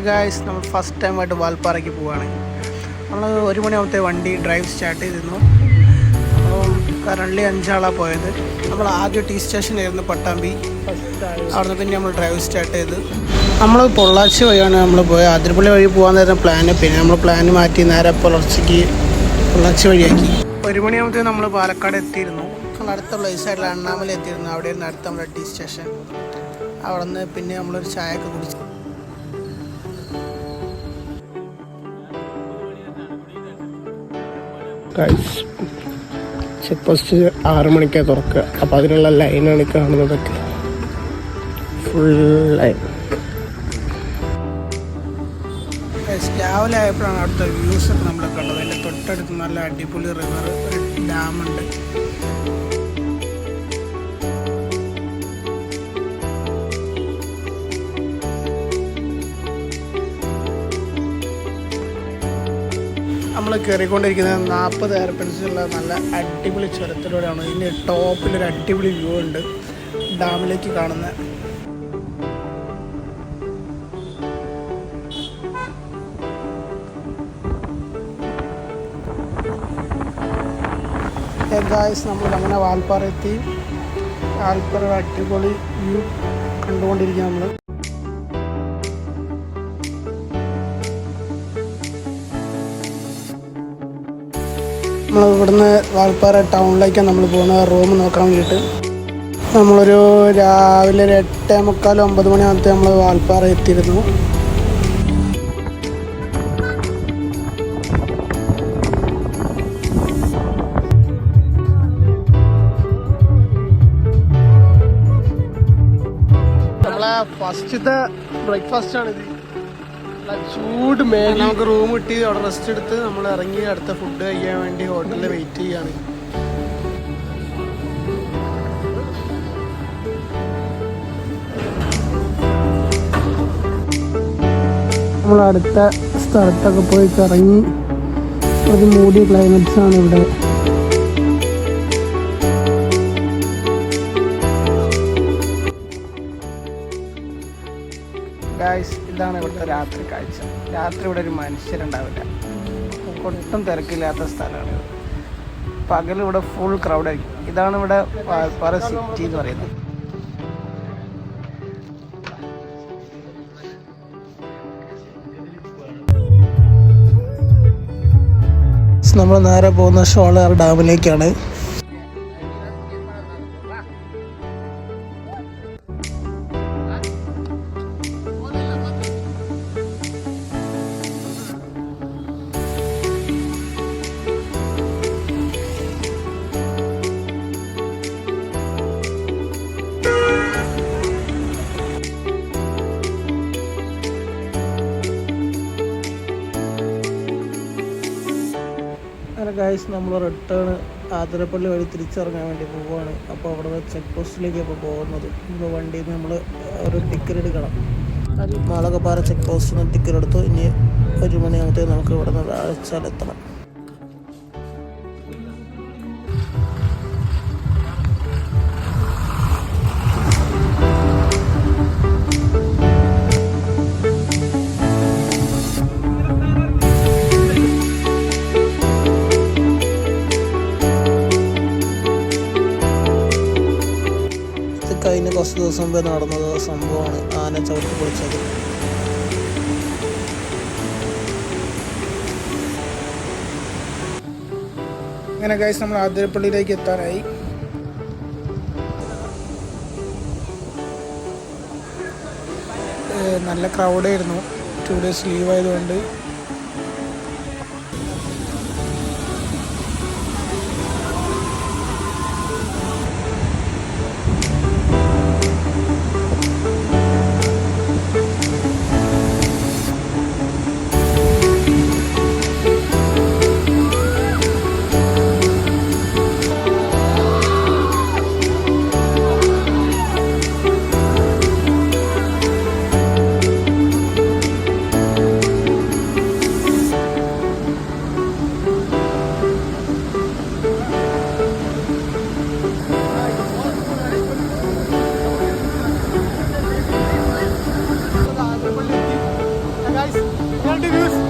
Guys നമ്മൾ first ടൈമായിട്ട് വാൽപ്പാറയ്ക്ക് പോവുകയാണ്. നമ്മൾ 1 മണിയാകുമ്പത്തെ വണ്ടി ഡ്രൈവ് സ്റ്റാർട്ട് ചെയ്തിരുന്നു. അപ്പോൾ കറണ്ട്ലി 5 ആളാണ് പോയത്. നമ്മൾ ആദ്യം ടീ സ്റ്റേഷനായിരുന്നു പട്ടാമ്പി. അവിടുന്ന് പിന്നെ നമ്മൾ ഡ്രൈവ് സ്റ്റാർട്ട് ചെയ്ത് നമ്മൾ പൊള്ളാച്ചി വഴിയാണ് നമ്മൾ പോയത്. അതിരപ്പള്ളി വഴി പോകാനായിരുന്നു പ്ലാന്. പിന്നെ നമ്മൾ പ്ലാന് മാറ്റി നേരെ പുലർച്ചയ്ക്ക് പൊള്ളാച്ചി വഴിയാക്കി. 1 മണിയാകുമ്പത്തേക്ക് നമ്മൾ പാലക്കാട് എത്തിയിരുന്നു. നമ്മൾ അടുത്ത പ്ലേസായിട്ടുള്ള അണ്ണാമല എത്തിയിരുന്നു. അവിടെയായിരുന്നു അടുത്ത നമ്മുടെ ടീ സ്റ്റേഷൻ. അവിടെ നിന്ന് പിന്നെ നമ്മളൊരു ചായയൊക്കെ കുടിച്ചു. ചെക്ക് പോസ്റ്റ് 6 മണിക്കാണ് തുറക്കുക. അപ്പോൾ അതിനുള്ള ലൈനാണ് കാണുന്നതൊക്കെ. Full line. രാവിലെ ആയപ്പോഴാണ് അവിടുത്തെ വ്യൂസൊക്കെ നമ്മൾ കണ്ടത്. അതിൻ്റെ തൊട്ടടുത്ത് നല്ല അടിപൊളി റിവർ, ഒരു ഡാമുണ്ട്. നമ്മൾ കയറിക്കൊണ്ടിരിക്കുന്നത് 40 എയർപെൻസുള്ള നല്ല അടിപൊളി ചുരത്തിലൂടെയാണ്. ഇതിൻ്റെ ടോപ്പിലൊരു അടിപൊളി വ്യൂ ഉണ്ട് ഡാമിലേക്ക് കാണുന്നത്. ഗായ്സ് നമ്മൾ അങ്ങനെ വാൽപ്പാറ എത്തി. വാൽപ്പാറ അടിപൊളി വ്യൂ കണ്ടുകൊണ്ടിരിക്കുക. നമ്മൾ ഇവിടുന്ന് വാൽപ്പാറ ടൗണിലേക്കാണ് നമ്മൾ പോകുന്നത്, റൂം നോക്കാൻ വേണ്ടിയിട്ട്. നമ്മളൊരു രാവിലെ 8:45 9 മണിയാകുമ്പത്തെ നമ്മൾ വാൽപ്പാറ എത്തിയിരുന്നു. നമ്മളെ ഫസ്റ്റത്തെ ബ്രേക്ക്ഫാസ്റ്റാണിത്. ചൂട് മേലെ നമുക്ക് റൂം കിട്ടി. അവിടെ റെസ്റ്റ് എടുത്ത് നമ്മൾ ഇറങ്ങി അടുത്ത ഫുഡ് കഴിക്കാൻ വേണ്ടി ഹോട്ടലിൽ വെയിറ്റ് ചെയ്യാണ്. നമ്മൾ അടുത്ത സ്ഥലത്തൊക്കെ പോയി ഇറങ്ങി. ഒരു മൂടി ക്ലൈമറ്റ്സ് ആണ് ഇവിടെ. ഗായ്സ്, ഇതാണ് ഇവിടുത്തെ രാത്രി കാഴ്ച. രാത്രി ഇവിടെ ഒരു മനുഷ്യരുണ്ടാവില്ല. ഒട്ടും തിരക്കില്ലാത്ത സ്ഥലമാണ്. പകൽ ഇവിടെ ഫുൾ ക്രൗഡായിരിക്കും. ഇതാണ് ഇവിടെ വാൽപ്പാറ സിറ്റി എന്ന് പറയുന്നത്. നമ്മൾ നേരെ പോകുന്ന ഷോളയാർ ഡാമിലേക്കാണ്. ഗായ്സ്, നമ്മൾ റിട്ടേൺ ആതിരപ്പള്ളി വഴി തിരിച്ചിറങ്ങാൻ വേണ്ടി പോവുകയാണ്. അപ്പോൾ അവിടെ ചെക്ക് പോസ്റ്റിലേക്ക് ഇപ്പോൾ പോകുന്നത്. ഇപ്പോൾ വണ്ടിയിൽ നിന്ന് നമ്മൾ ഒരു ടിക്കറ്റ് എടുക്കണം. മാളകപ്പാറ ചെക്ക് പോസ്റ്റിൽ നിന്ന് ടിക്കറ്റ് എടുത്തു. ഇനി 1 മണിയാകുമ്പോഴത്തേക്ക് നമുക്ക് ഇവിടെ നിന്ന് വാഴച്ചാലെത്തണം. കഴിഞ്ഞ കുറച്ച് ദിവസം മുമ്പേ നടന്നത് സംഭവമാണ് ആന ചവിട്ടി പൊളിച്ചത്. അങ്ങനെ ഗൈസ്, നമ്മൾ ആതിരപ്പള്ളിയിലേക്ക് എത്താനായി. നല്ല ക്രൗഡായിരുന്നു. 2 ഡേയ്സ് ലീവ് ആയതുകൊണ്ട്. ഗൈസ്. വ്യൂസ്